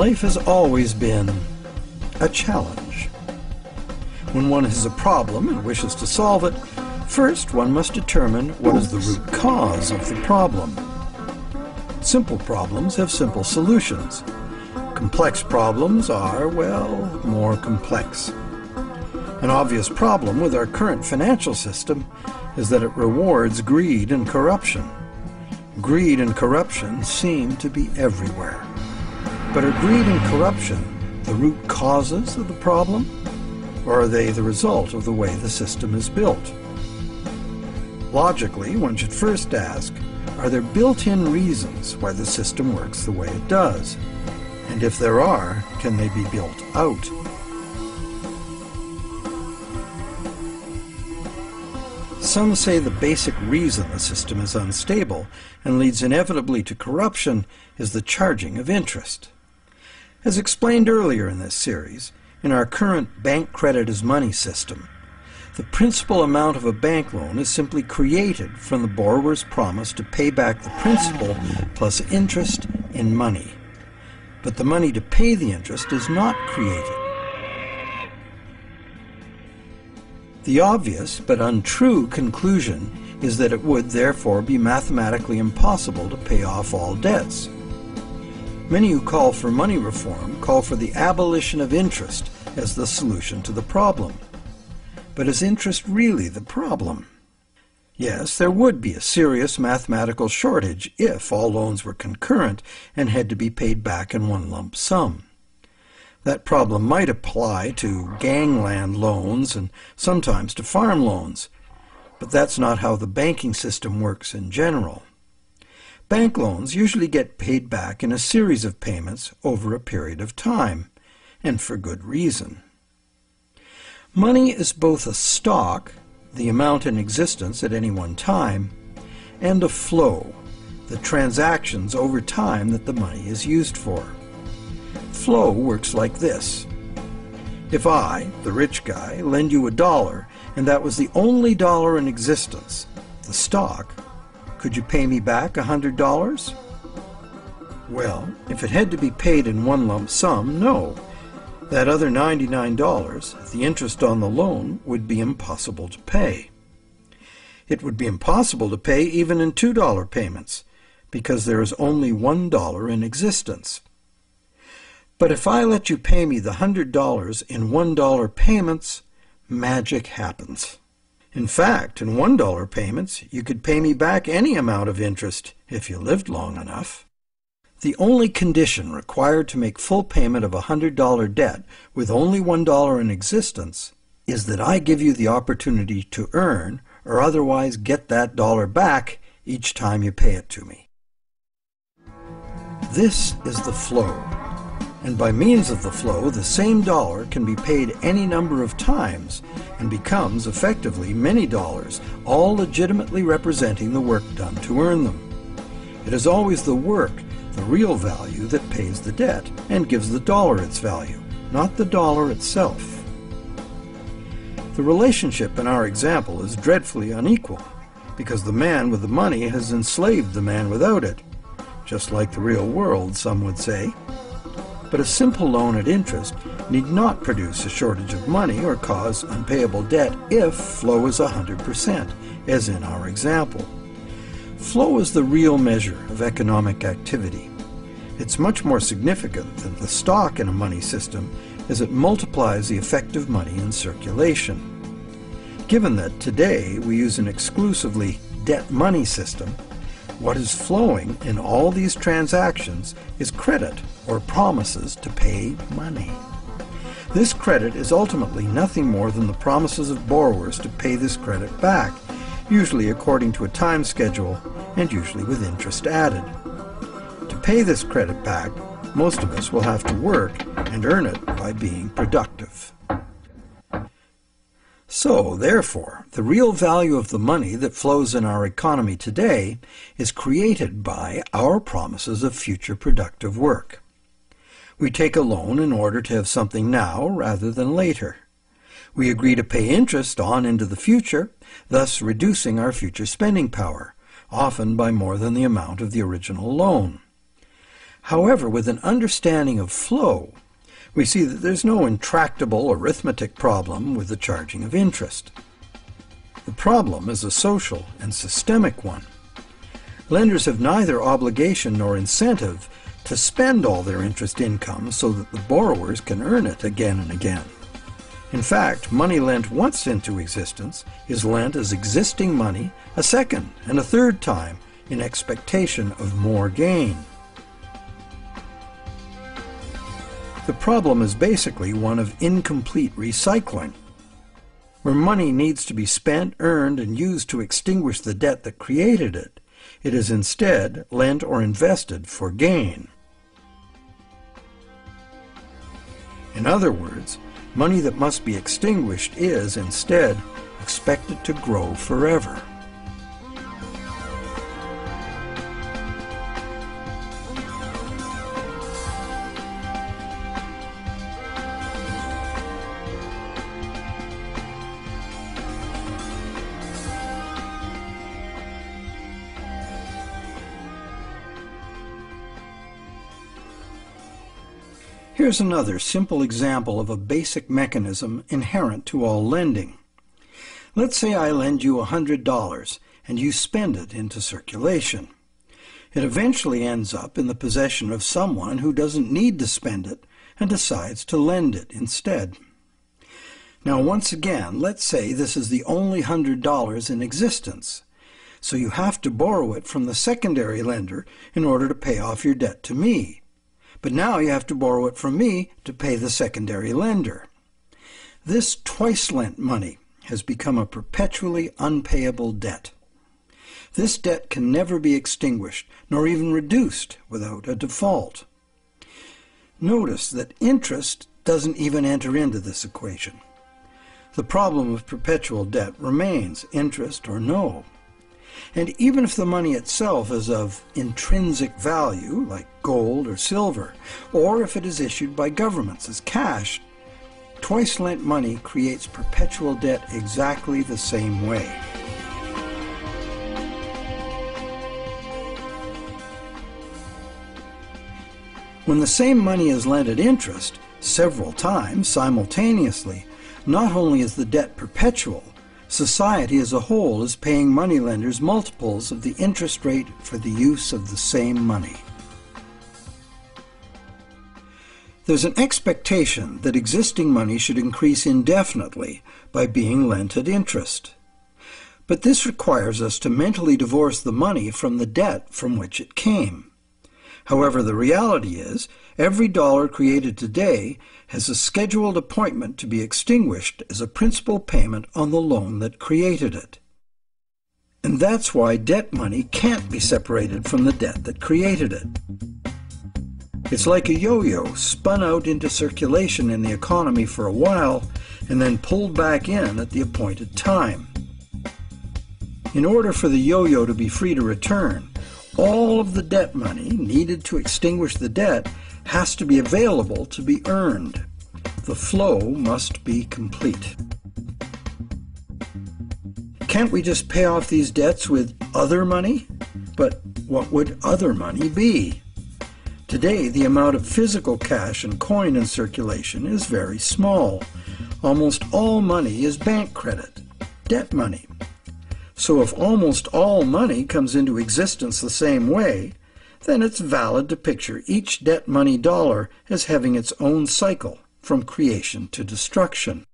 Life has always been a challenge. When one has a problem and wishes to solve it, first one must determine what is the root cause of the problem. Simple problems have simple solutions. Complex problems are, well, more complex. An obvious problem with our current financial system is that it rewards greed and corruption. Greed and corruption seem to be everywhere. But are greed and corruption the root causes of the problem, or are they the result of the way the system is built? Logically, one should first ask, are there built-in reasons why the system works the way it does? And if there are, can they be built out? Some say the basic reason the system is unstable and leads inevitably to corruption is the charging of interest. As explained earlier in this series, in our current bank credit as money system, the principal amount of a bank loan is simply created from the borrower's promise to pay back the principal plus interest in money. But the money to pay the interest is not created. The obvious but untrue conclusion is that it would therefore be mathematically impossible to pay off all debts. Many who call for money reform call for the abolition of interest as the solution to the problem. But is interest really the problem? Yes, there would be a serious mathematical shortage if all loans were concurrent and had to be paid back in one lump sum. That problem might apply to gangland loans and sometimes to farm loans, but that's not how the banking system works in general. Bank loans usually get paid back in a series of payments over a period of time, and for good reason. Money is both a stock, the amount in existence at any one time, and a flow, the transactions over time that the money is used for. Flow works like this. If I, the rich guy, lend you $1 and that was the only dollar in existence, the stock, could you pay me back $100? Well, if it had to be paid in one lump sum, no. That other $99, the interest on the loan, would be impossible to pay. It would be impossible to pay even in $2 payments, because there is only $1 in existence. But if I let you pay me the $100 in $1 payments, magic happens. In fact, in $1 payments, you could pay me back any amount of interest if you lived long enough. The only condition required to make full payment of a $100 debt with only $1 in existence is that I give you the opportunity to earn or otherwise get that dollar back each time you pay it to me. This is the flow. And by means of the flow, the same dollar can be paid any number of times and becomes effectively many dollars, all legitimately representing the work done to earn them. It is always the work, the real value, that pays the debt and gives the dollar its value, not the dollar itself. The relationship in our example is dreadfully unequal because the man with the money has enslaved the man without it, just like the real world, some would say. But a simple loan at interest need not produce a shortage of money or cause unpayable debt if flow is 100%, as in our example. Flow is the real measure of economic activity. It's much more significant than the stock in a money system, as it multiplies the effective money in circulation. Given that today we use an exclusively debt money system, what is flowing in all these transactions is credit or promises to pay money. This credit is ultimately nothing more than the promises of borrowers to pay this credit back, usually according to a time schedule and usually with interest added. To pay this credit back, most of us will have to work and earn it by being productive. So, therefore, the real value of the money that flows in our economy today is created by our promises of future productive work. We take a loan in order to have something now rather than later. We agree to pay interest on into the future, thus reducing our future spending power, often by more than the amount of the original loan. However, with an understanding of flow, we see that there's no intractable arithmetic problem with the charging of interest. The problem is a social and systemic one. Lenders have neither obligation nor incentive to spend all their interest income so that the borrowers can earn it again and again. In fact, money lent once into existence is lent as existing money a second and a third time in expectation of more gain. The problem is basically one of incomplete recycling, where money needs to be spent, earned, and used to extinguish the debt that created it. It is instead lent or invested for gain. In other words, money that must be extinguished is instead expected to grow forever. Here's another simple example of a basic mechanism inherent to all lending. Let's say I lend you $100 and you spend it into circulation. It eventually ends up in the possession of someone who doesn't need to spend it and decides to lend it instead. Now once again, let's say this is the only $100 in existence, so you have to borrow it from the secondary lender in order to pay off your debt to me. But now you have to borrow it from me to pay the secondary lender. This twice-lent money has become a perpetually unpayable debt. This debt can never be extinguished, nor even reduced without a default. Notice that interest doesn't even enter into this equation. The problem of perpetual debt remains, interest or no. And even if the money itself is of intrinsic value, like gold or silver, or if it is issued by governments as cash, twice-lent money creates perpetual debt exactly the same way. When the same money is lent at interest, several times simultaneously, not only is the debt perpetual, society as a whole is paying moneylenders multiples of the interest rate for the use of the same money. There's an expectation that existing money should increase indefinitely by being lent at interest. But this requires us to mentally divorce the money from the debt from which it came. However, the reality is, every dollar created today has a scheduled appointment to be extinguished as a principal payment on the loan that created it. And that's why debt money can't be separated from the debt that created it. It's like a yo-yo spun out into circulation in the economy for a while and then pulled back in at the appointed time. In order for the yo-yo to be free to return, all of the debt money needed to extinguish the debt has to be available to be earned. The flow must be complete. Can't we just pay off these debts with other money? But what would other money be? Today, the amount of physical cash and coin in circulation is very small. Almost all money is bank credit, debt money. So if almost all money comes into existence the same way, then it's valid to picture each debt money dollar as having its own cycle from creation to destruction.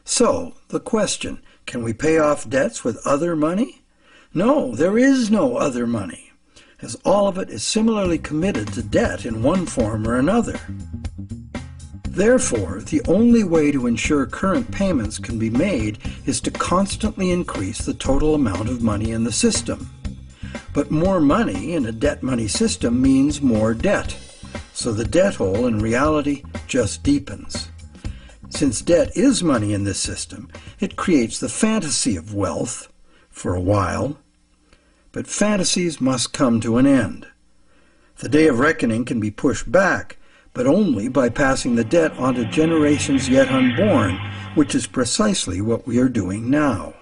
So, the question, can we pay off debts with other money? No, there is no other money, as all of it is similarly committed to debt in one form or another. Therefore, the only way to ensure current payments can be made is to constantly increase the total amount of money in the system. But more money in a debt money system means more debt, so the debt hole in reality just deepens. Since debt is money in this system, it creates the fantasy of wealth for a while, but fantasies must come to an end. The day of reckoning can be pushed back, but only by passing the debt on to generations yet unborn, which is precisely what we are doing now.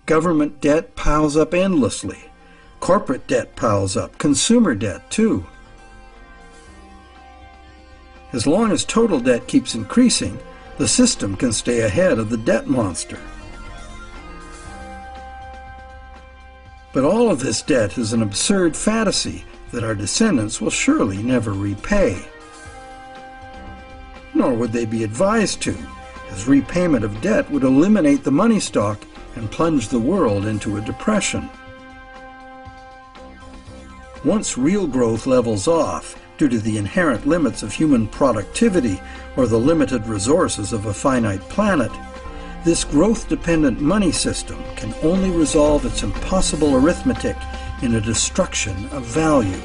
Government debt piles up endlessly. Corporate debt piles up, consumer debt too. As long as total debt keeps increasing, the system can stay ahead of the debt monster. But all of this debt is an absurd fantasy that our descendants will surely never repay. Nor would they be advised to, as repayment of debt would eliminate the money stock and plunge the world into a depression. Once real growth levels off, due to the inherent limits of human productivity or the limited resources of a finite planet, this growth-dependent money system can only resolve its impossible arithmetic in a destruction of value.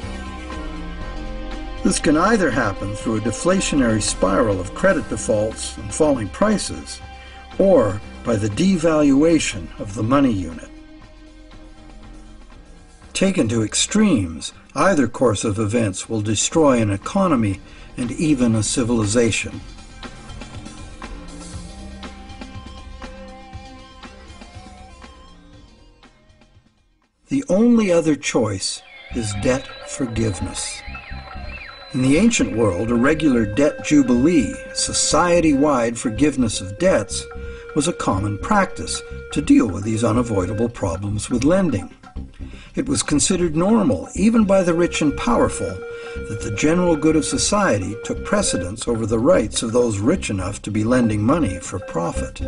This can either happen through a deflationary spiral of credit defaults and falling prices, or by the devaluation of the money unit. Taken to extremes, either course of events will destroy an economy and even a civilization. The only other choice is debt forgiveness. In the ancient world, a regular debt jubilee, society-wide forgiveness of debts, was a common practice to deal with these unavoidable problems with lending. It was considered normal, even by the rich and powerful, that the general good of society took precedence over the rights of those rich enough to be lending money for profit.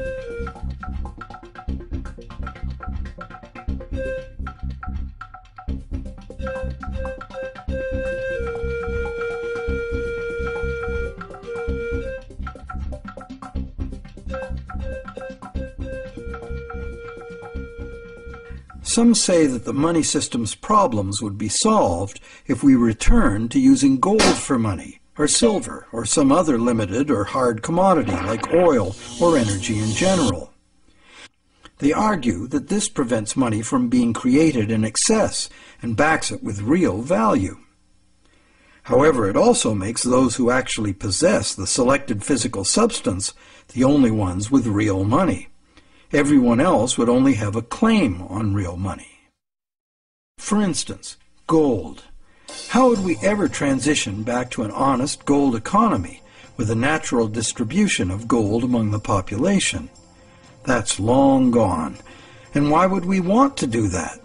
Some say that the money system's problems would be solved if we returned to using gold for money, or silver, or some other limited or hard commodity like oil or energy in general. They argue that this prevents money from being created in excess and backs it with real value. However, it also makes those who actually possess the selected physical substance the only ones with real money. Everyone else would only have a claim on real money. For instance, gold. How would we ever transition back to an honest gold economy with a natural distribution of gold among the population? That's long gone. And why would we want to do that?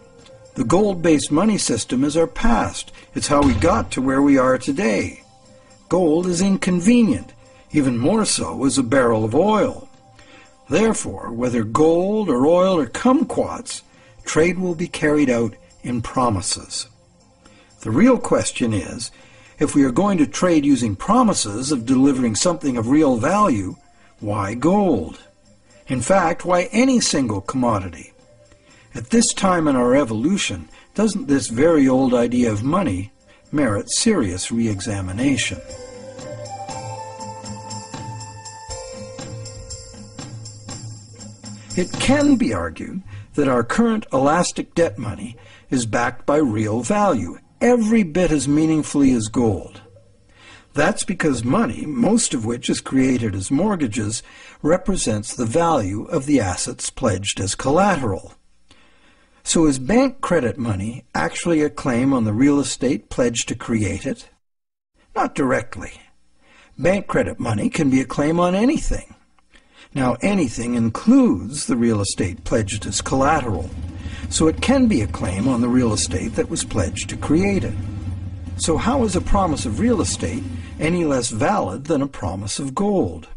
The gold-based money system is our past. It's how we got to where we are today. Gold is inconvenient, even more so as a barrel of oil. Therefore, whether gold or oil or kumquats, trade will be carried out in promises. The real question is, if we are going to trade using promises of delivering something of real value, why gold? In fact, why any single commodity? At this time in our evolution, doesn't this very old idea of money merit serious re-examination? It can be argued that our current elastic debt money is backed by real value, every bit as meaningfully as gold. That's because money, most of which is created as mortgages, represents the value of the assets pledged as collateral. So is bank credit money actually a claim on the real estate pledged to create it? Not directly. Bank credit money can be a claim on anything. Now, anything includes the real estate pledged as collateral, so it can be a claim on the real estate that was pledged to create it. So how is a promise of real estate any less valid than a promise of gold?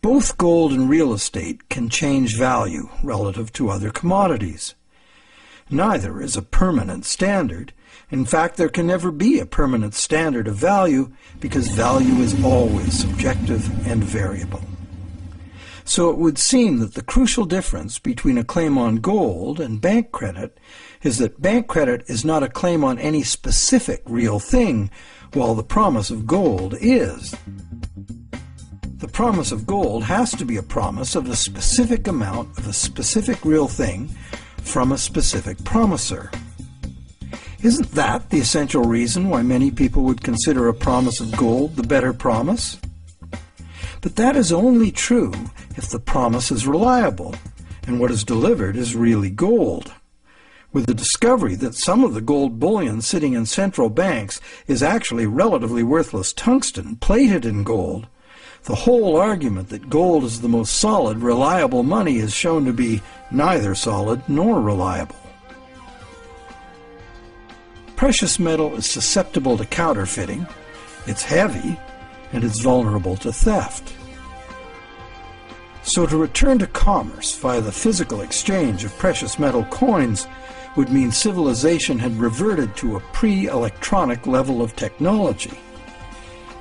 Both gold and real estate can change value relative to other commodities. Neither is a permanent standard. In fact, there can never be a permanent standard of value because value is always subjective and variable. So it would seem that the crucial difference between a claim on gold and bank credit is that bank credit is not a claim on any specific real thing, while the promise of gold is. The promise of gold has to be a promise of a specific amount of a specific real thing from a specific promiser. Isn't that the essential reason why many people would consider a promise of gold the better promise? But that is only true if the promise is reliable and what is delivered is really gold. with the discovery that some of the gold bullion sitting in central banks is actually relatively worthless tungsten plated in gold, the whole argument that gold is the most solid, reliable money is shown to be neither solid nor reliable. Precious metal is susceptible to counterfeiting, it's heavy, and it's vulnerable to theft. So to return to commerce via the physical exchange of precious metal coins would mean civilization had reverted to a pre-electronic level of technology.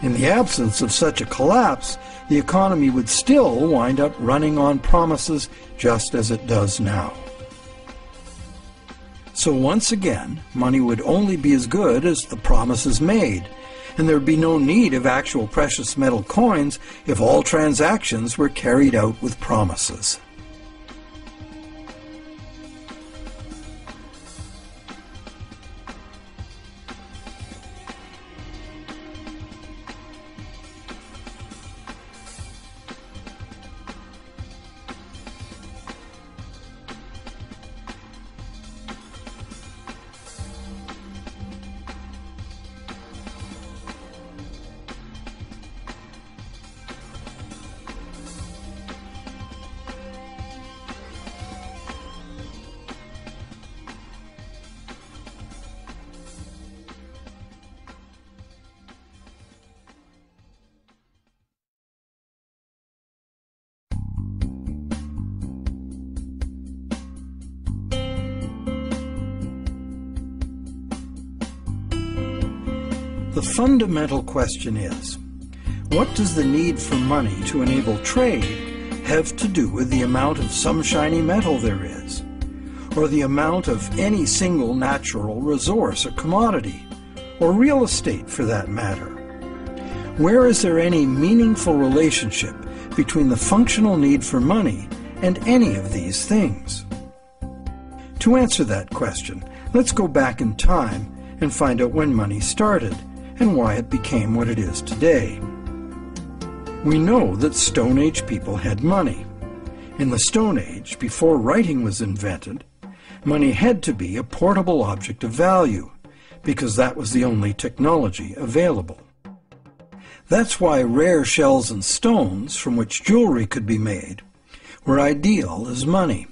In the absence of such a collapse, the economy would still wind up running on promises just as it does now. So once again, money would only be as good as the promises made, and there would be no need of actual precious metal coins if all transactions were carried out with promises. The fundamental question is, what does the need for money to enable trade have to do with the amount of some shiny metal there is, or the amount of any single natural resource or commodity, or real estate for that matter? Where is there any meaningful relationship between the functional need for money and any of these things? To answer that question, let's go back in time and find out when money started and why it became what it is today. We know that Stone Age people had money. In the Stone Age, before writing was invented, money had to be a portable object of value, because that was the only technology available. That's why rare shells and stones, from which jewelry could be made, were ideal as money.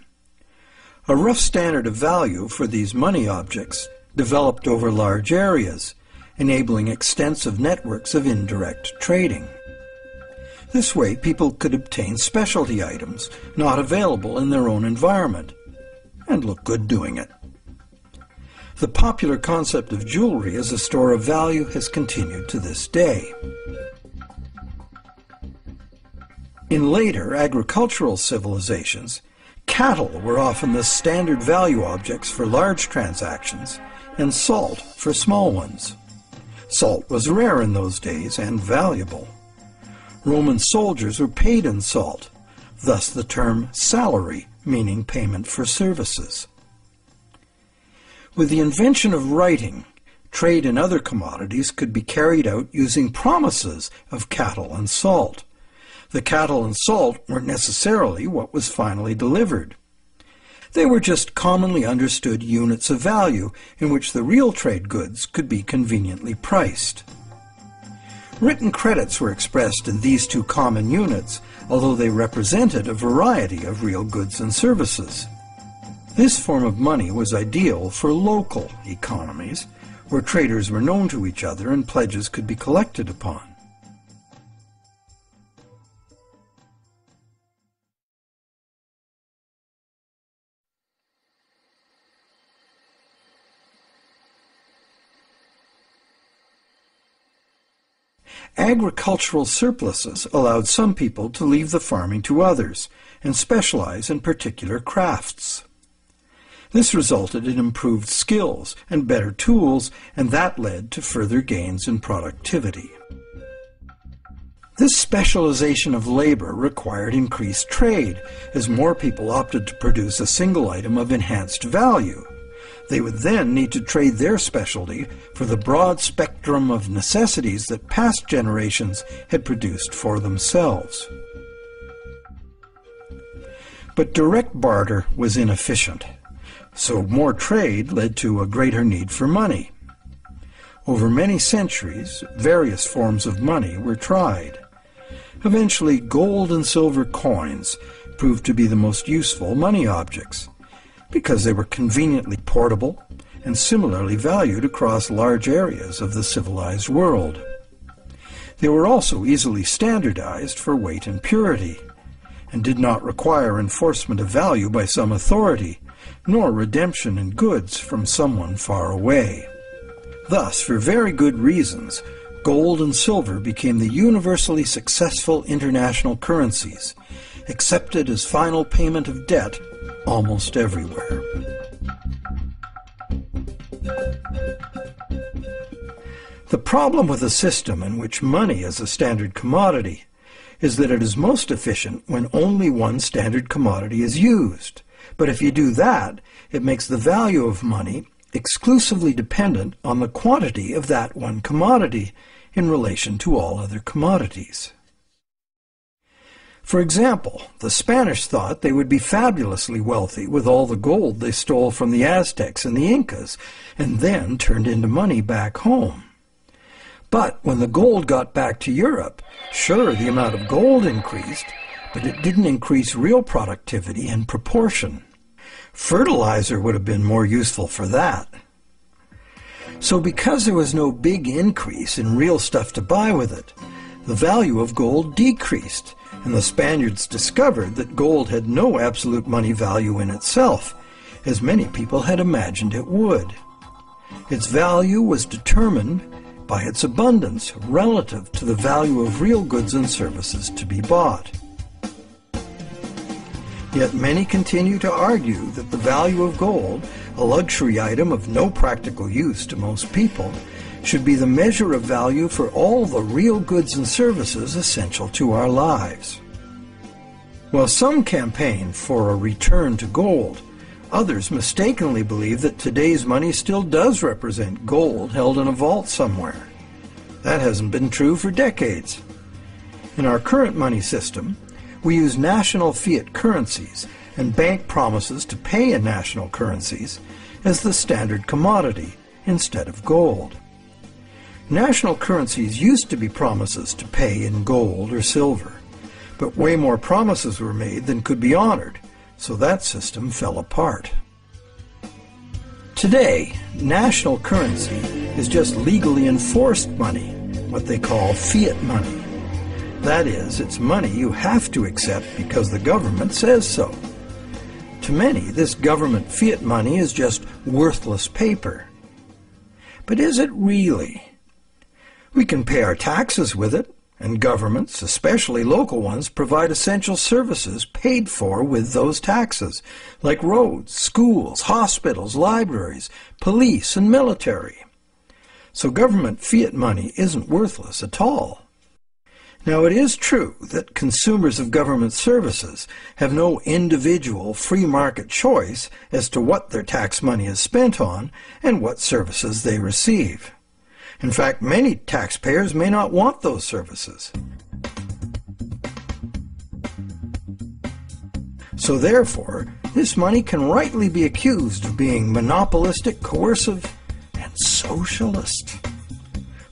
A rough standard of value for these money objects developed over large areas, enabling extensive networks of indirect trading. This way, people could obtain specialty items not available in their own environment, and look good doing it. The popular concept of jewelry as a store of value has continued to this day. In later agricultural civilizations, cattle were often the standard value objects for large transactions, and salt for small ones. Salt was rare in those days and valuable. Roman soldiers were paid in salt, thus the term salary, meaning payment for services. With the invention of writing, trade in other commodities could be carried out using promises of cattle and salt. The cattle and salt weren't necessarily what was finally delivered. They were just commonly understood units of value in which the real trade goods could be conveniently priced. Written credits were expressed in these two common units, although they represented a variety of real goods and services. This form of money was ideal for local economies, where traders were known to each other and pledges could be collected upon. Agricultural surpluses allowed some people to leave the farming to others and specialize in particular crafts. This resulted in improved skills and better tools, and that led to further gains in productivity. This specialization of labor required increased trade, as more people opted to produce a single item of enhanced value. They would then need to trade their specialty for the broad spectrum of necessities that past generations had produced for themselves. But direct barter was inefficient. So more trade led to a greater need for money. Over many centuries, various forms of money were tried. Eventually, gold and silver coins proved to be the most useful money objects because they were conveniently portable and similarly valued across large areas of the civilized world. They were also easily standardized for weight and purity, and did not require enforcement of value by some authority, nor redemption in goods from someone far away. Thus, for very good reasons, gold and silver became the universally successful international currencies, accepted as final payment of debt almost everywhere. The problem with a system in which money is a standard commodity is that it is most efficient when only one standard commodity is used. But if you do that, it makes the value of money exclusively dependent on the quantity of that one commodity in relation to all other commodities. For example, the Spanish thought they would be fabulously wealthy with all the gold they stole from the Aztecs and the Incas, and then turned into money back home. But when the gold got back to Europe, sure, the amount of gold increased, but it didn't increase real productivity in proportion. Fertilizer would have been more useful for that. So because there was no big increase in real stuff to buy with it, the value of gold decreased, and the Spaniards discovered that gold had no absolute money value in itself, as many people had imagined it would. Its value was determined by its abundance relative to the value of real goods and services to be bought. Yet many continue to argue that the value of gold, a luxury item of no practical use to most people, should be the measure of value for all the real goods and services essential to our lives. While some campaign for a return to gold, others mistakenly believe that today's money still does represent gold held in a vault somewhere. That hasn't been true for decades. In our current money system, we use national fiat currencies and bank promises to pay in national currencies as the standard commodity instead of gold. National currencies used to be promises to pay in gold or silver, but way more promises were made than could be honored, so that system fell apart. Today, national currency is just legally enforced money, what they call fiat money. That is, it's money you have to accept because the government says so. To many, this government fiat money is just worthless paper. But is it really? We can pay our taxes with it, and governments, especially local ones, provide essential services paid for with those taxes, like roads, schools, hospitals, libraries, police, and military. So government fiat money isn't worthless at all. Now, it is true that consumers of government services have no individual free market choice as to what their tax money is spent on and what services they receive. In fact, many taxpayers may not want those services. So therefore, this money can rightly be accused of being monopolistic, coercive, and socialist.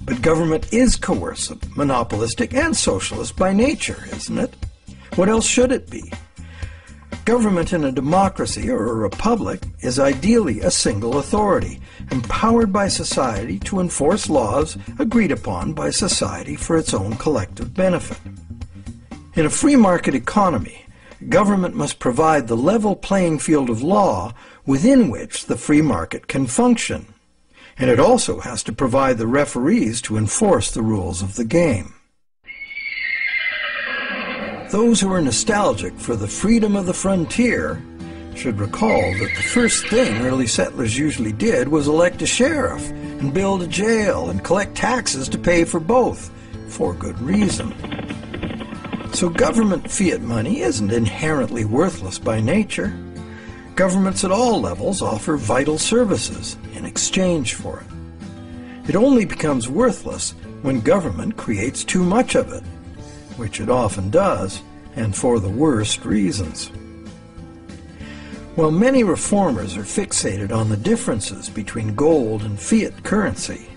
But government is coercive, monopolistic, and socialist by nature, isn't it? What else should it be? Government in a democracy or a republic is ideally a single authority, empowered by society to enforce laws agreed upon by society for its own collective benefit. In a free market economy, government must provide the level playing field of law within which the free market can function. And it also has to provide the referees to enforce the rules of the game. Those who are nostalgic for the freedom of the frontier should recall that the first thing early settlers usually did was elect a sheriff and build a jail and collect taxes to pay for both, for good reason. So government fiat money isn't inherently worthless by nature. Governments at all levels offer vital services in exchange for it. It only becomes worthless when government creates too much of it, which it often does, and for the worst reasons. While many reformers are fixated on the differences between gold and fiat currency,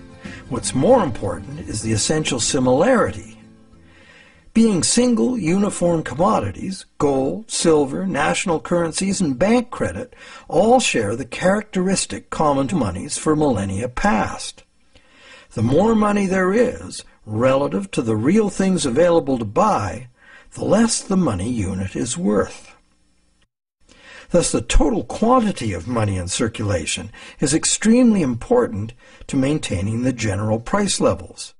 what's more important is the essential similarity. Being single, uniform commodities, gold, silver, national currencies, and bank credit all share the characteristic common to monies for millennia past. The more money there is, relative to the real things available to buy, the less the money unit is worth. Thus, the total quantity of money in circulation is extremely important to maintaining the general price levels.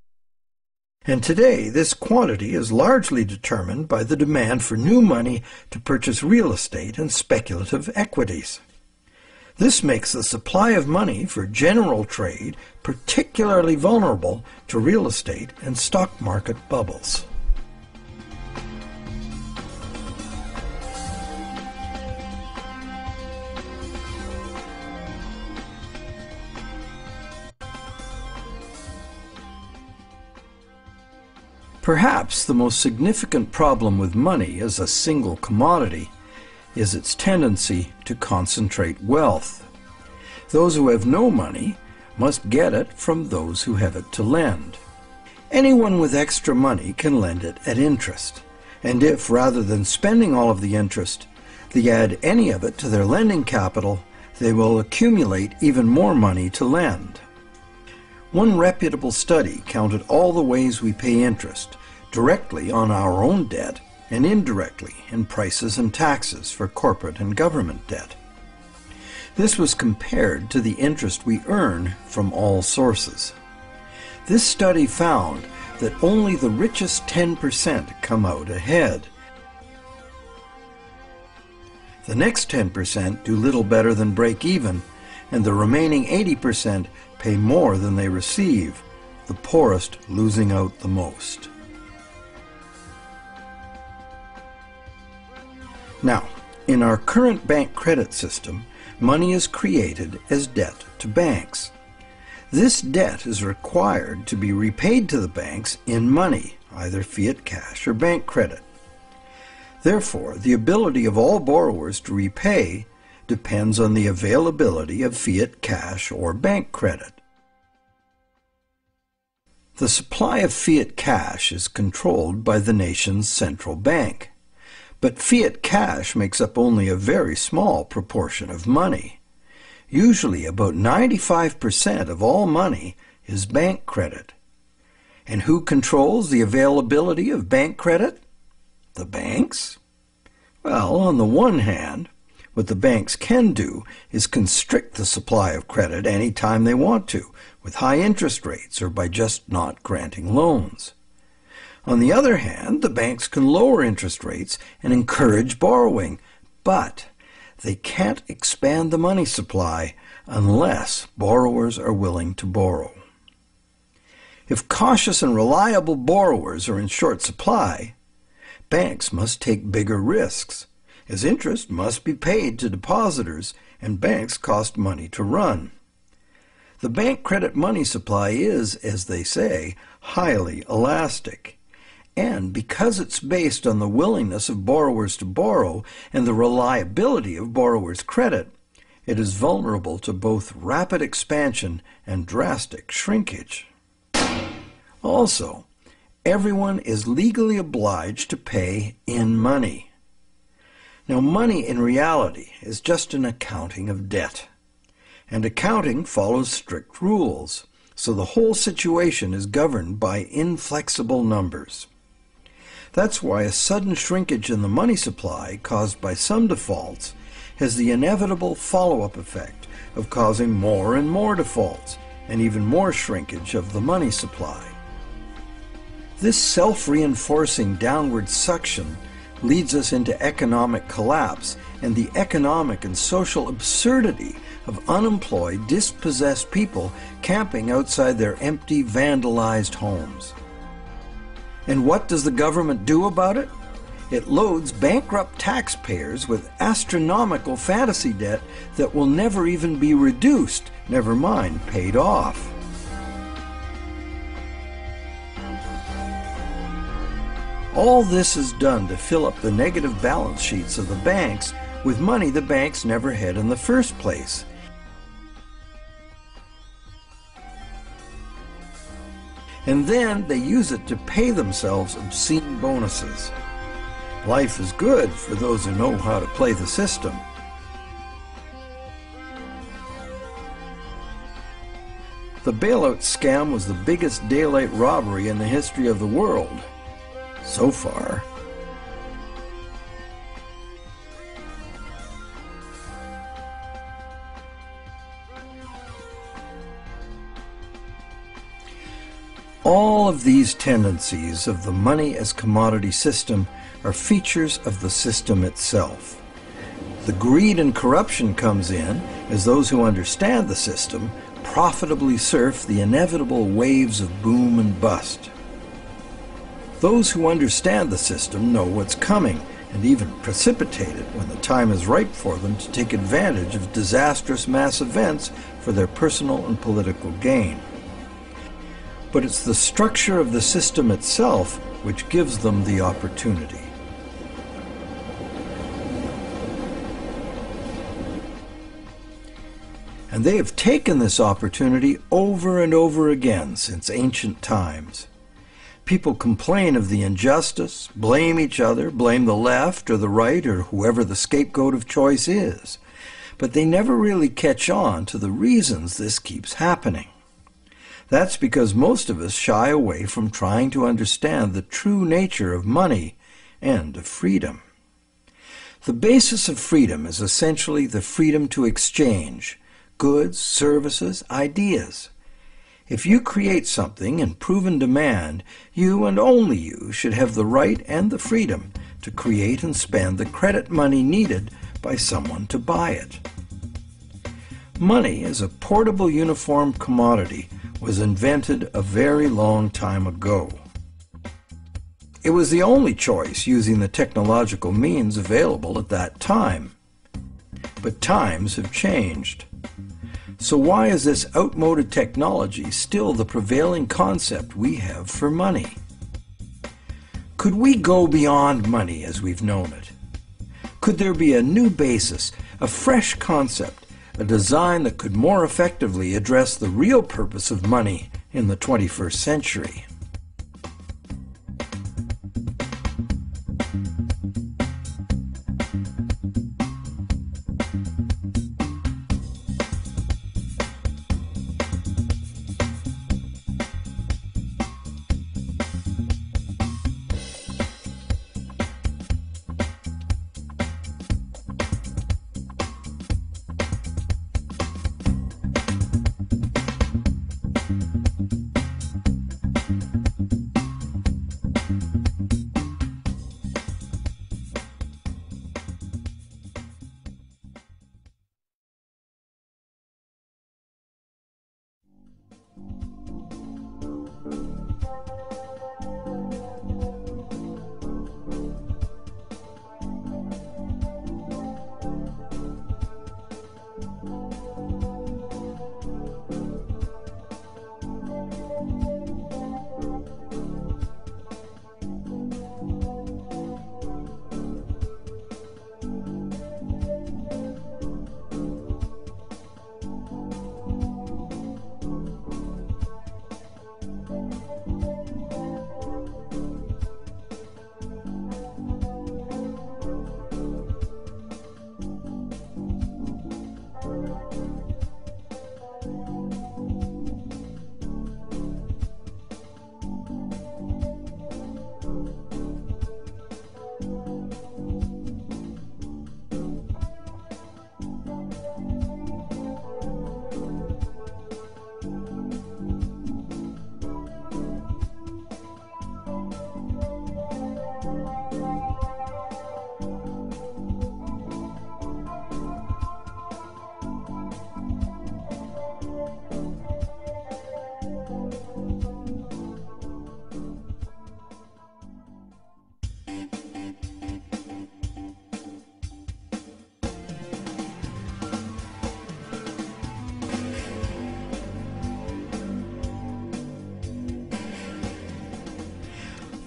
And today, this quantity is largely determined by the demand for new money to purchase real estate and speculative equities. This makes the supply of money for general trade particularly vulnerable to real estate and stock market bubbles. Perhaps the most significant problem with money as a single commodity is its tendency to concentrate wealth. Those who have no money must get it from those who have it to lend. Anyone with extra money can lend it at interest, and if, rather than spending all of the interest, they add any of it to their lending capital, they will accumulate even more money to lend. One reputable study counted all the ways we pay interest, directly on our own debt and indirectly in prices and taxes for corporate and government debt. This was compared to the interest we earn from all sources. This study found that only the richest 10% come out ahead. The next 10% do little better than break even, and the remaining 80% pay more than they receive, the poorest losing out the most. Now, in our current bank credit system, money is created as debt to banks. This debt is required to be repaid to the banks in money, either fiat cash or bank credit. Therefore, the ability of all borrowers to repay depends on the availability of fiat cash or bank credit. The supply of fiat cash is controlled by the nation's central bank, but fiat cash makes up only a very small proportion of money. Usually about 95% of all money is bank credit. And who controls the availability of bank credit? The banks? Well, on the one hand, what the banks can do is constrict the supply of credit any time they want to, with high interest rates or by just not granting loans. On the other hand, the banks can lower interest rates and encourage borrowing, but they can't expand the money supply unless borrowers are willing to borrow. If cautious and reliable borrowers are in short supply, banks must take bigger risks, as interest must be paid to depositors and banks cost money to run. The bank credit money supply is, as they say, highly elastic. And because it's based on the willingness of borrowers to borrow and the reliability of borrowers' credit, it is vulnerable to both rapid expansion and drastic shrinkage. Also, everyone is legally obliged to pay in money. Now, money in reality is just an accounting of debt, and accounting follows strict rules, so the whole situation is governed by inflexible numbers. That's why a sudden shrinkage in the money supply caused by some defaults has the inevitable follow-up effect of causing more and more defaults and even more shrinkage of the money supply. This self-reinforcing downward suction leads us into economic collapse and the economic and social absurdity of unemployed, dispossessed people camping outside their empty, vandalized homes. And what does the government do about it? It loads bankrupt taxpayers with astronomical fantasy debt that will never even be reduced, never mind paid off. All this is done to fill up the negative balance sheets of the banks with money the banks never had in the first place. And then they use it to pay themselves obscene bonuses. Life is good for those who know how to play the system. The bailout scam was the biggest daylight robbery in the history of the world, so far. All of these tendencies of the money as commodity system are features of the system itself. The greed and corruption comes in as those who understand the system profitably surf the inevitable waves of boom and bust. Those who understand the system know what's coming and even precipitate it when the time is ripe for them to take advantage of disastrous mass events for their personal and political gain. But it's the structure of the system itself which gives them the opportunity. And they have taken this opportunity over and over again since ancient times. People complain of the injustice, blame each other, blame the left or the right or whoever the scapegoat of choice is. But they never really catch on to the reasons this keeps happening. That's because most of us shy away from trying to understand the true nature of money and of freedom. The basis of freedom is essentially the freedom to exchange goods, services, ideas. If you create something in proven demand, you and only you should have the right and the freedom to create and spend the credit money needed by someone to buy it. Money as a portable uniform commodity was invented a very long time ago. It was the only choice using the technological means available at that time. But times have changed. So why is this outmoded technology still the prevailing concept we have for money? Could we go beyond money as we've known it? Could there be a new basis, a fresh concept, a design that could more effectively address the real purpose of money in the 21st century?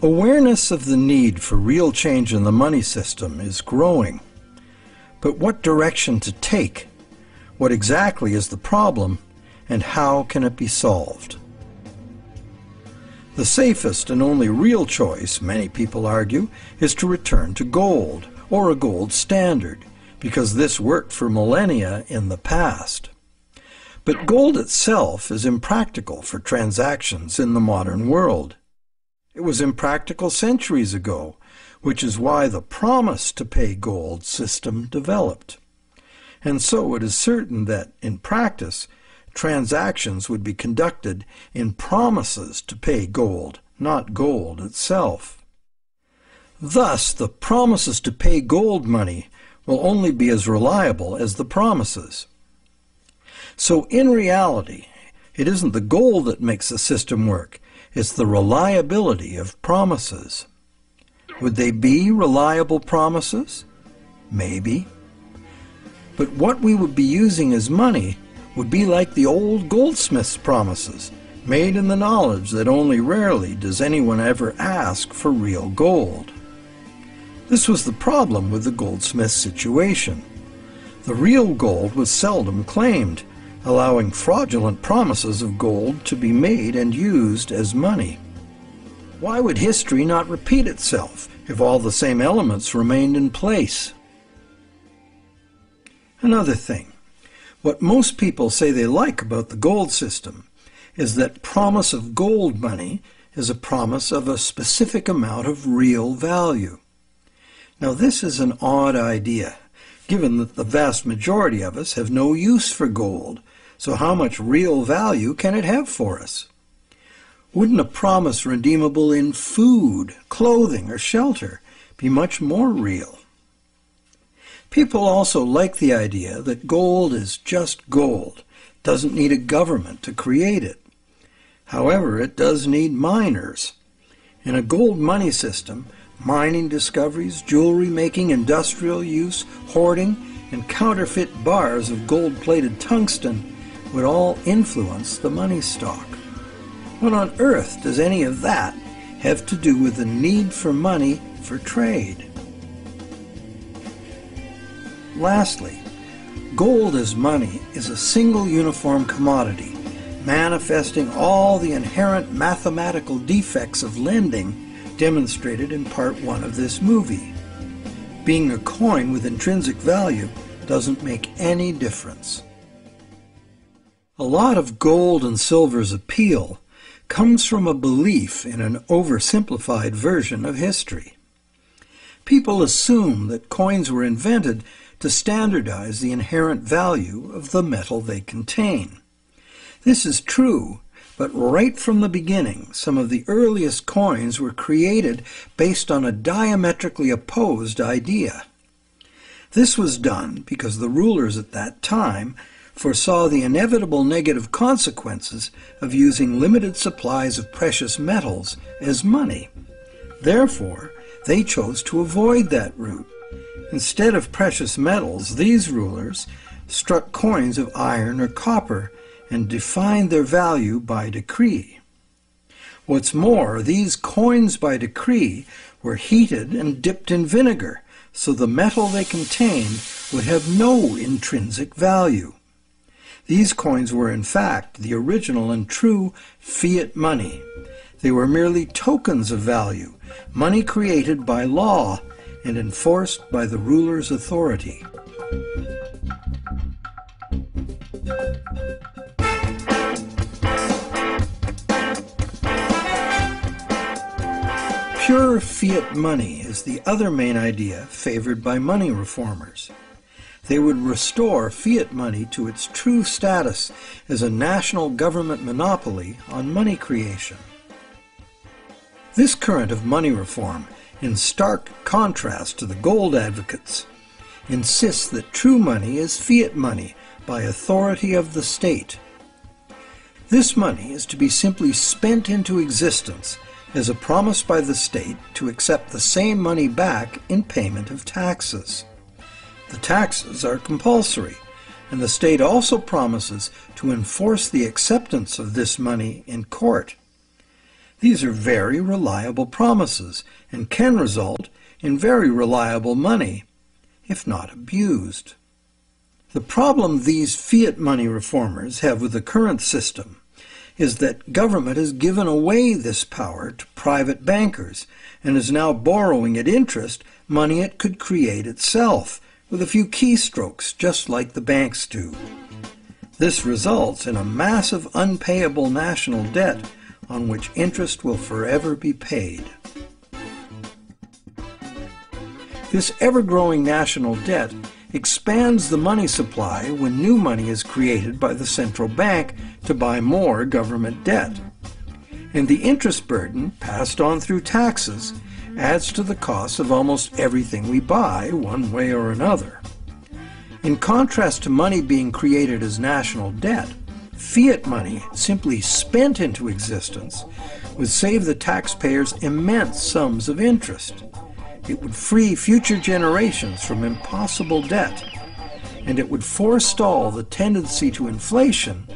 Awareness of the need for real change in the money system is growing. But what direction to take? What exactly is the problem, and how can it be solved? The safest and only real choice, many people argue, is to return to gold, or a gold standard, because this worked for millennia in the past. But gold itself is impractical for transactions in the modern world. It was impractical centuries ago, which is why the promise to pay gold system developed. And so it is certain that, in practice, transactions would be conducted in promises to pay gold, not gold itself. Thus, the promises to pay gold money will only be as reliable as the promises. So in reality, it isn't the gold that makes the system work, it's the reliability of promises. Would they be reliable promises? Maybe. But what we would be using as money would be like the old goldsmith's promises, made in the knowledge that only rarely does anyone ever ask for real gold. This was the problem with the goldsmith situation. The real gold was seldom claimed, allowing fraudulent promises of gold to be made and used as money. Why would history not repeat itself if all the same elements remained in place? Another thing. What most people say they like about the gold system is that promise of gold money is a promise of a specific amount of real value. Now this is an odd idea, given that the vast majority of us have no use for gold, so how much real value can it have for us? Wouldn't a promise redeemable in food, clothing, or shelter be much more real? People also like the idea that gold is just gold, doesn't need a government to create it. However, it does need miners. In a gold money system, mining discoveries, jewelry making, industrial use, hoarding, and counterfeit bars of gold-plated tungsten would all influence the money stock. What on earth does any of that have to do with the need for money for trade? Lastly, gold as money is a single uniform commodity, manifesting all the inherent mathematical defects of lending demonstrated in part 1 of this movie. Being a coin with intrinsic value doesn't make any difference. A lot of gold and silver's appeal comes from a belief in an oversimplified version of history. People assume that coins were invented to standardize the inherent value of the metal they contain. This is true, but right from the beginning, some of the earliest coins were created based on a diametrically opposed idea. This was done because the rulers at that time foresaw the inevitable negative consequences of using limited supplies of precious metals as money. Therefore, they chose to avoid that route. Instead of precious metals, these rulers struck coins of iron or copper and defined their value by decree. What's more, these coins by decree were heated and dipped in vinegar, so the metal they contained would have no intrinsic value. These coins were in fact the original and true fiat money. They were merely tokens of value, money created by law and enforced by the ruler's authority. Pure fiat money is the other main idea favored by money reformers. They would restore fiat money to its true status as a national government monopoly on money creation. This current of money reform, in stark contrast to the gold advocates, insists that true money is fiat money by authority of the state. This money is to be simply spent into existence as a promise by the state to accept the same money back in payment of taxes. The taxes are compulsory, and the state also promises to enforce the acceptance of this money in court. These are very reliable promises and can result in very reliable money. if not abused. The problem these fiat money reformers have with the current system is that government has given away this power to private bankers and is now borrowing at interest money it could create itself with a few keystrokes, just like the banks do. This results in a massive unpayable national debt on which interest will forever be paid. This ever-growing national debt expands the money supply when new money is created by the central bank to buy more government debt. And the interest burden, passed on through taxes, adds to the cost of almost everything we buy, one way or another. In contrast to money being created as national debt, fiat money, simply spent into existence, would save the taxpayers immense sums of interest. It would free future generations from impossible debt, and it would forestall the tendency to inflation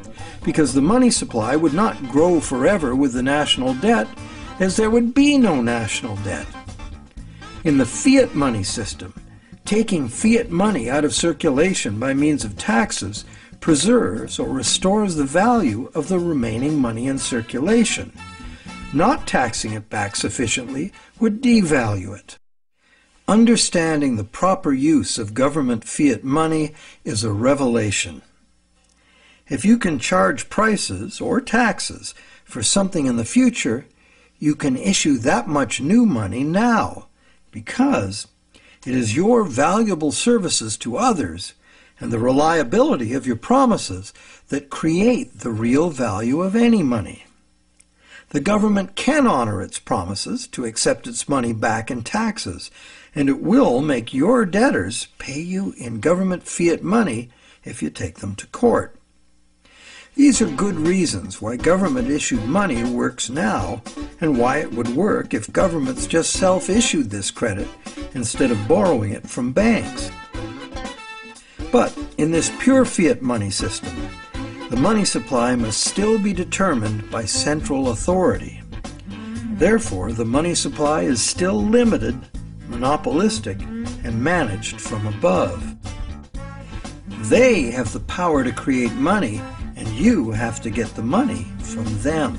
because the money supply would not grow forever with the national debt, as there would be no national debt. In the fiat money system, taking fiat money out of circulation by means of taxes preserves or restores the value of the remaining money in circulation. Not taxing it back sufficiently would devalue it. Understanding the proper use of government fiat money is a revelation. If you can charge prices or taxes for something in the future, you can issue that much new money now, because it is your valuable services to others and the reliability of your promises that create the real value of any money. The government can honor its promises to accept its money back in taxes, and it will make your debtors pay you in government fiat money if you take them to court. These are good reasons why government-issued money works now, and why it would work if governments just self-issued this credit instead of borrowing it from banks. But in this pure fiat money system, the money supply must still be determined by central authority. Therefore, the money supply is still limited, monopolistic, and managed from above. They have the power to create money, and you have to get the money from them.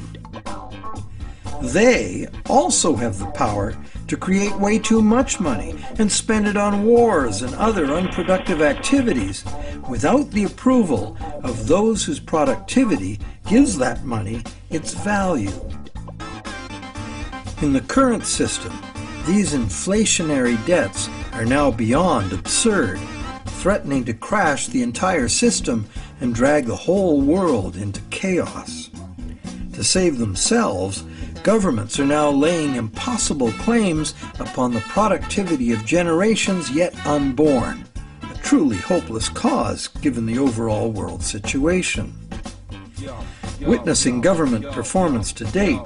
They also have the power to create way too much money and spend it on wars and other unproductive activities without the approval of those whose productivity gives that money its value. In the current system, these inflationary debts are now beyond absurd, threatening to crash the entire system and drag the whole world into chaos. To save themselves, governments are now laying impossible claims upon the productivity of generations yet unborn, a truly hopeless cause given the overall world situation. Witnessing government performance to date,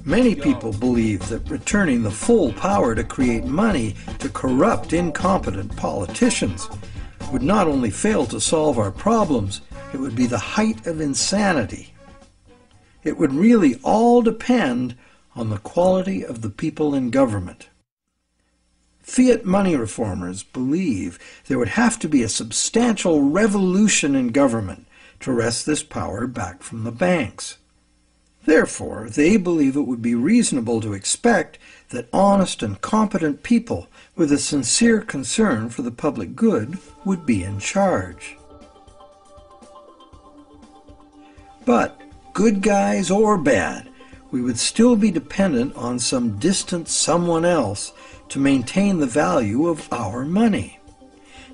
many people believe that returning the full power to create money to corrupt, incompetent politicians would not only fail to solve our problems, it would be the height of insanity. It would really all depend on the quality of the people in government. Fiat money reformers believe there would have to be a substantial revolution in government to wrest this power back from the banks. Therefore, they believe it would be reasonable to expect that honest and competent people with a sincere concern for the public good would be in charge. But, good guys or bad, we would still be dependent on some distant someone else to maintain the value of our money.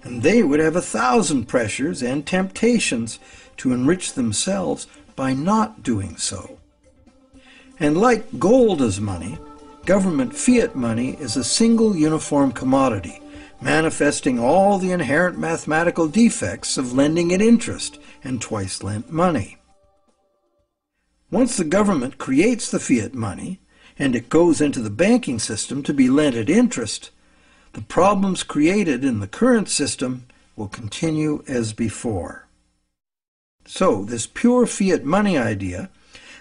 And they would have 1,000 pressures and temptations to enrich themselves by not doing so. And like gold as money, government fiat money is a single uniform commodity, manifesting all the inherent mathematical defects of lending at interest and twice lent money. Once the government creates the fiat money, and it goes into the banking system to be lent at interest, the problems created in the current system will continue as before. So, this pure fiat money idea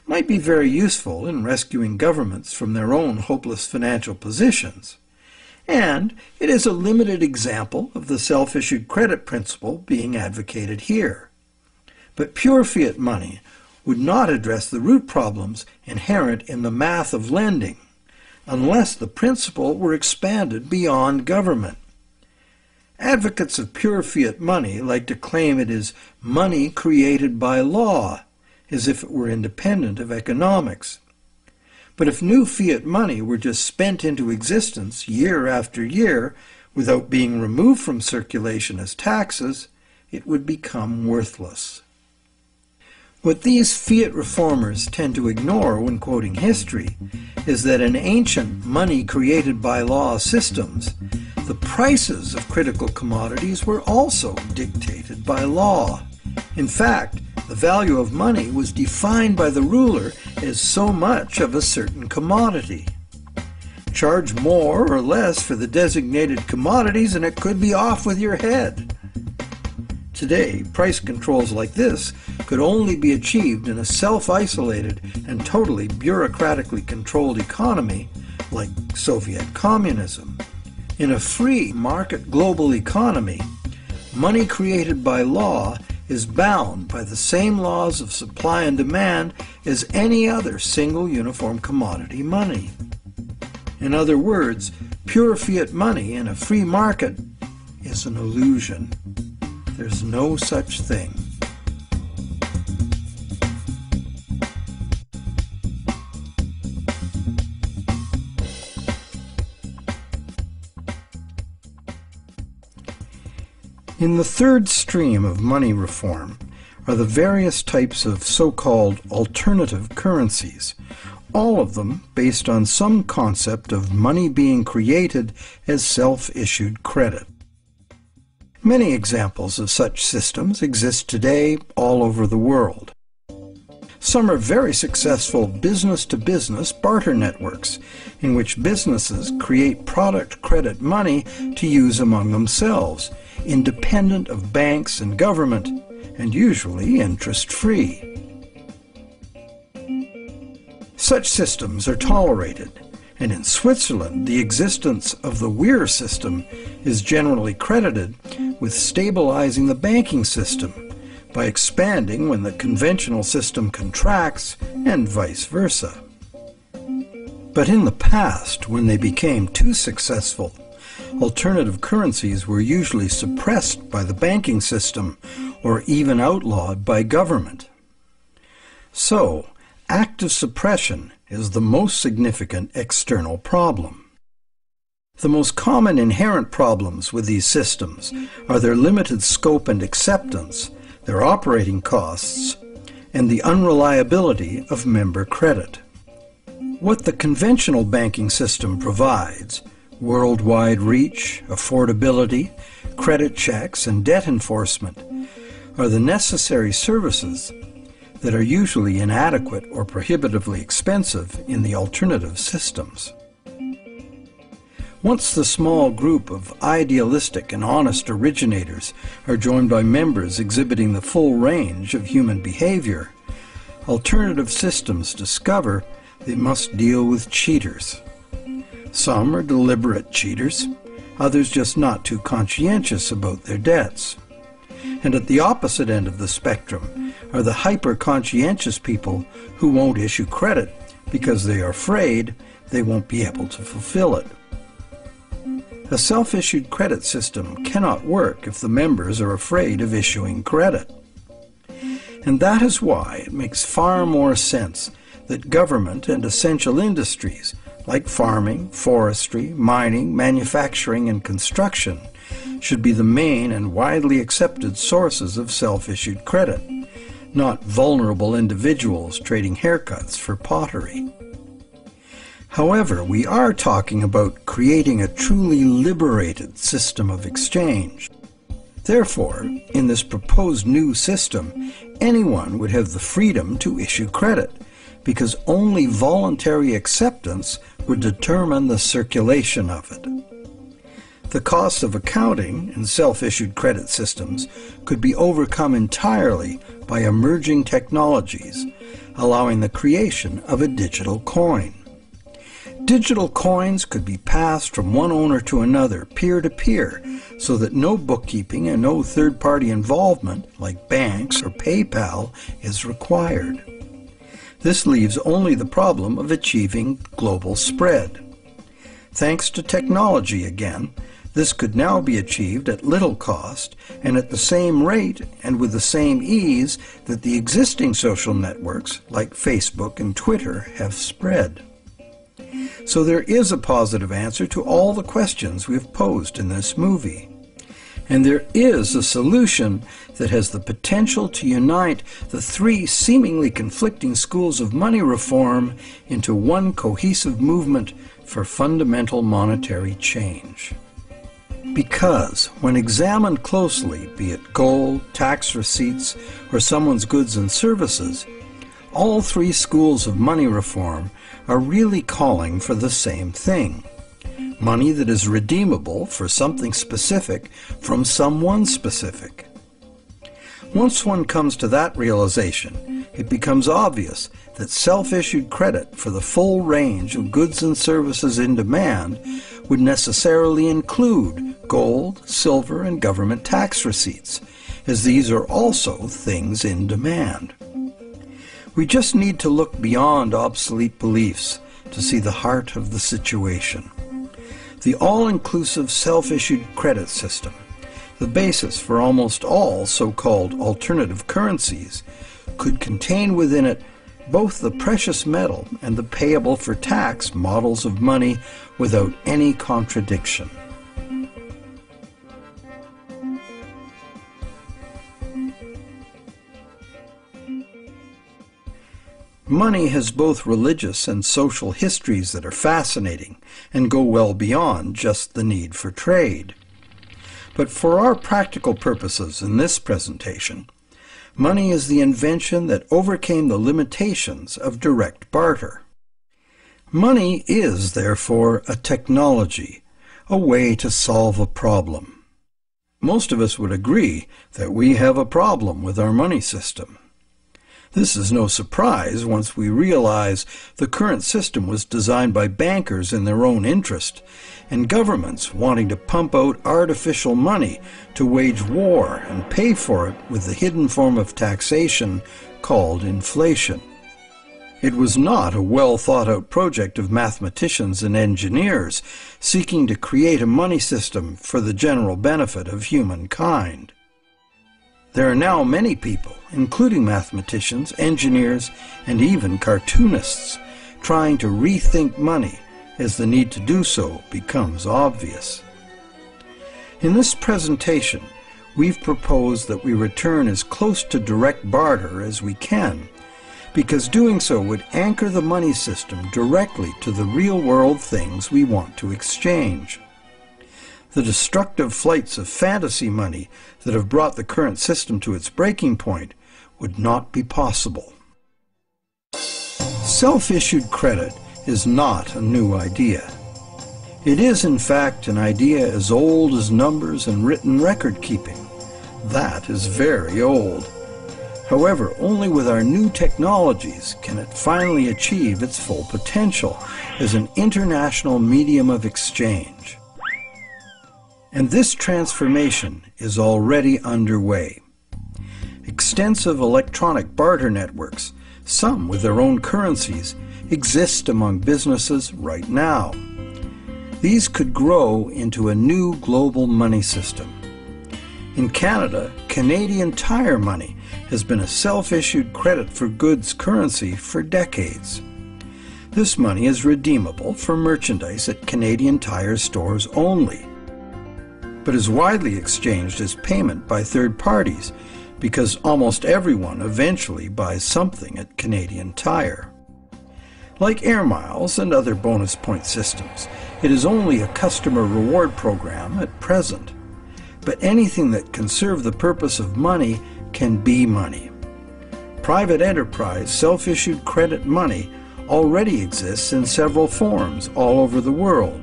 might be very useful in rescuing governments from their own hopeless financial positions, and it is a limited example of the self-issued credit principle being advocated here. But pure fiat money would not address the root problems inherent in the math of lending, unless the principle were expanded beyond government. Advocates of pure fiat money like to claim it is money created by law, as if it were independent of economics. But if new fiat money were just spent into existence year after year without being removed from circulation as taxes, it would become worthless. What these fiat reformers tend to ignore when quoting history is that in ancient money-created-by-law systems, the prices of critical commodities were also dictated by law. In fact, the value of money was defined by the ruler as so much of a certain commodity. Charge more or less for the designated commodities and it could be off with your head. Today, price controls like this could only be achieved in a self-isolated and totally bureaucratically controlled economy like Soviet communism. In a free market global economy, money created by law is bound by the same laws of supply and demand as any other single uniform commodity money. In other words, pure fiat money in a free market is an illusion. There's no such thing. In the third stream of money reform are the various types of so-called alternative currencies, all of them based on some concept of money being created as self-issued credit. Many examples of such systems exist today all over the world. Some are very successful business-to-business barter networks, in which businesses create product credit money to use among themselves, independent of banks and government, and usually interest-free. Such systems are tolerated, and in Switzerland the existence of the Weir system is generally credited with stabilizing the banking system by expanding when the conventional system contracts and vice versa. But in the past, when they became too successful, alternative currencies were usually suppressed by the banking system or even outlawed by government. So, active suppression is the most significant external problem. The most common inherent problems with these systems are their limited scope and acceptance, their operating costs, and the unreliability of member credit. What the conventional banking system provides, worldwide reach, affordability, credit checks, and debt enforcement, are the necessary services that are usually inadequate or prohibitively expensive in the alternative systems. Once the small group of idealistic and honest originators are joined by members exhibiting the full range of human behavior, alternative systems discover they must deal with cheaters. Some are deliberate cheaters, others just not too conscientious about their debts. And at the opposite end of the spectrum are the hyper-conscientious people who won't issue credit because they are afraid they won't be able to fulfill it. A self-issued credit system cannot work if the members are afraid of issuing credit. And that is why it makes far more sense that government and essential industries like farming, forestry, mining, manufacturing, and construction should be the main and widely accepted sources of self-issued credit, not vulnerable individuals trading haircuts for pottery. However, we are talking about creating a truly liberated system of exchange. Therefore, in this proposed new system, anyone would have the freedom to issue credit, because only voluntary acceptance would determine the circulation of it. The cost of accounting in self-issued credit systems could be overcome entirely by emerging technologies, allowing the creation of a digital coin. Digital coins could be passed from one owner to another, peer-to-peer, so that no bookkeeping and no third-party involvement, like banks or PayPal, is required. This leaves only the problem of achieving global spread. Thanks to technology again, this could now be achieved at little cost and at the same rate and with the same ease that the existing social networks like Facebook and Twitter have spread. So there is a positive answer to all the questions we've posed in this movie. And there is a solution that has the potential to unite the three seemingly conflicting schools of money reform into one cohesive movement for fundamental monetary change. Because, when examined closely, be it gold, tax receipts, or someone's goods and services, all three schools of money reform are really calling for the same thing: money that is redeemable for something specific from someone specific. Once one comes to that realization, it becomes obvious that self-issued credit for the full range of goods and services in demand would necessarily include gold, silver, and government tax receipts, as these are also things in demand. We just need to look beyond obsolete beliefs to see the heart of the situation. The all-inclusive self-issued credit system, the basis for almost all so-called alternative currencies, could contain within it both the precious metal and the payable for tax models of money without any contradiction. Money has both religious and social histories that are fascinating and go well beyond just the need for trade. But for our practical purposes in this presentation, money is the invention that overcame the limitations of direct barter. Money is, therefore, a technology, a way to solve a problem. Most of us would agree that we have a problem with our money system. This is no surprise once we realize the current system was designed by bankers in their own interest, and governments wanting to pump out artificial money to wage war and pay for it with the hidden form of taxation called inflation. It was not a well-thought-out project of mathematicians and engineers seeking to create a money system for the general benefit of humankind. There are now many people, including mathematicians, engineers, and even cartoonists, trying to rethink money as the need to do so becomes obvious. In this presentation, we've proposed that we return as close to direct barter as we can, because doing so would anchor the money system directly to the real-world things we want to exchange. The destructive flights of fantasy money that have brought the current system to its breaking point would not be possible. Self-issued credit is not a new idea. It is, in fact, an idea as old as numbers and written record-keeping. That is very old. However, only with our new technologies can it finally achieve its full potential as an international medium of exchange. And this transformation is already underway. Extensive electronic barter networks, some with their own currencies, exist among businesses right now. These could grow into a new global money system. In Canada, Canadian Tire money has been a self-issued credit for goods currency for decades. This money is redeemable for merchandise at Canadian Tire stores only, but is widely exchanged as payment by third parties because almost everyone eventually buys something at Canadian Tire. Like air miles and other bonus point systems, it is only a customer reward program at present. But anything that can serve the purpose of money can be money. Private enterprise self-issued credit money already exists in several forms all over the world,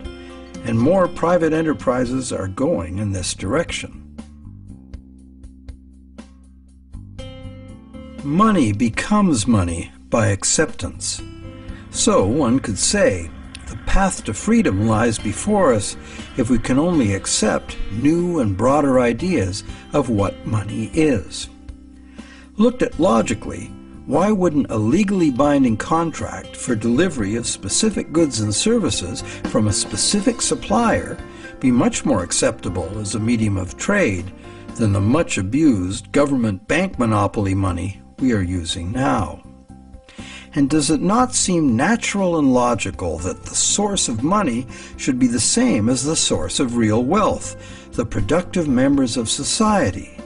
and more private enterprises are going in this direction. Money becomes money by acceptance. So one could say the path to freedom lies before us if we can only accept new and broader ideas of what money is. Looked at logically, why wouldn't a legally binding contract for delivery of specific goods and services from a specific supplier be much more acceptable as a medium of trade than the much abused government bank monopoly money we are using now? And does it not seem natural and logical that the source of money should be the same as the source of real wealth, the productive members of society?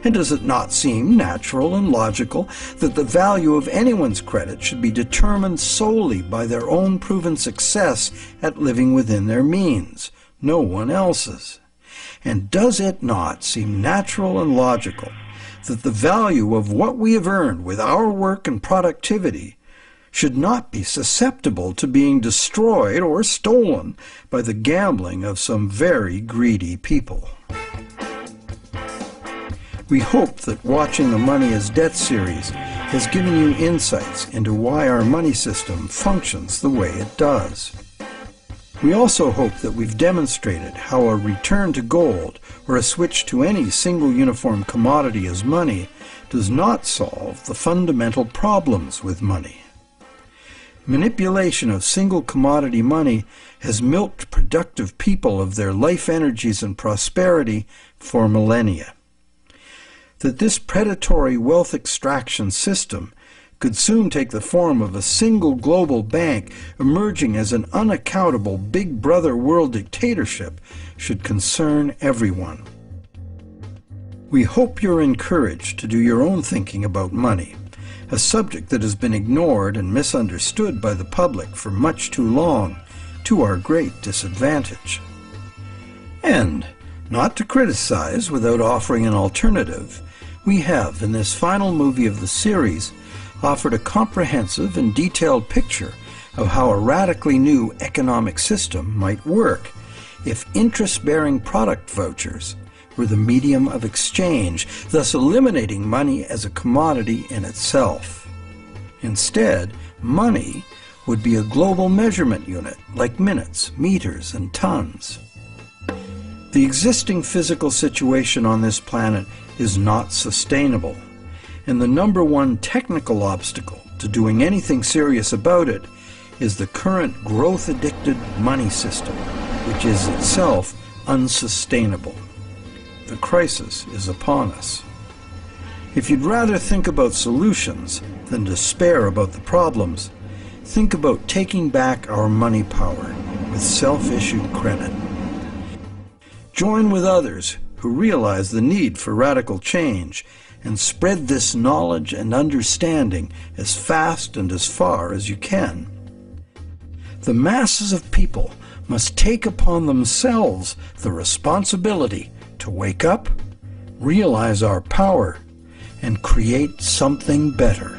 And does it not seem natural and logical that the value of anyone's credit should be determined solely by their own proven success at living within their means, no one else's? And does it not seem natural and logical that the value of what we have earned with our work and productivity should not be susceptible to being destroyed or stolen by the gambling of some very greedy people? We hope that watching the Money as Debt series has given you insights into why our money system functions the way it does. We also hope that we've demonstrated how a return to gold or a switch to any single uniform commodity as money does not solve the fundamental problems with money. Manipulation of single commodity money has milked productive people of their life energies and prosperity for millennia. That this predatory wealth extraction system could soon take the form of a single global bank emerging as an unaccountable big brother world dictatorship should concern everyone. We hope you're encouraged to do your own thinking about money, a subject that has been ignored and misunderstood by the public for much too long, to our great disadvantage. And, not to criticize without offering an alternative, we have, in this final movie of the series, offered a comprehensive and detailed picture of how a radically new economic system might work if interest-bearing product vouchers were the medium of exchange, thus eliminating money as a commodity in itself. Instead, money would be a global measurement unit like minutes, meters, and tons. The existing physical situation on this planet is not sustainable, and the number one technical obstacle to doing anything serious about it is the current growth-addicted money system, which is itself unsustainable. The crisis is upon us. If you'd rather think about solutions than despair about the problems, think about taking back our money power with self-issued credit. Join with others who realize the need for radical change and spread this knowledge and understanding as fast and as far as you can. The masses of people must take upon themselves the responsibility to wake up, realize our power, and create something better.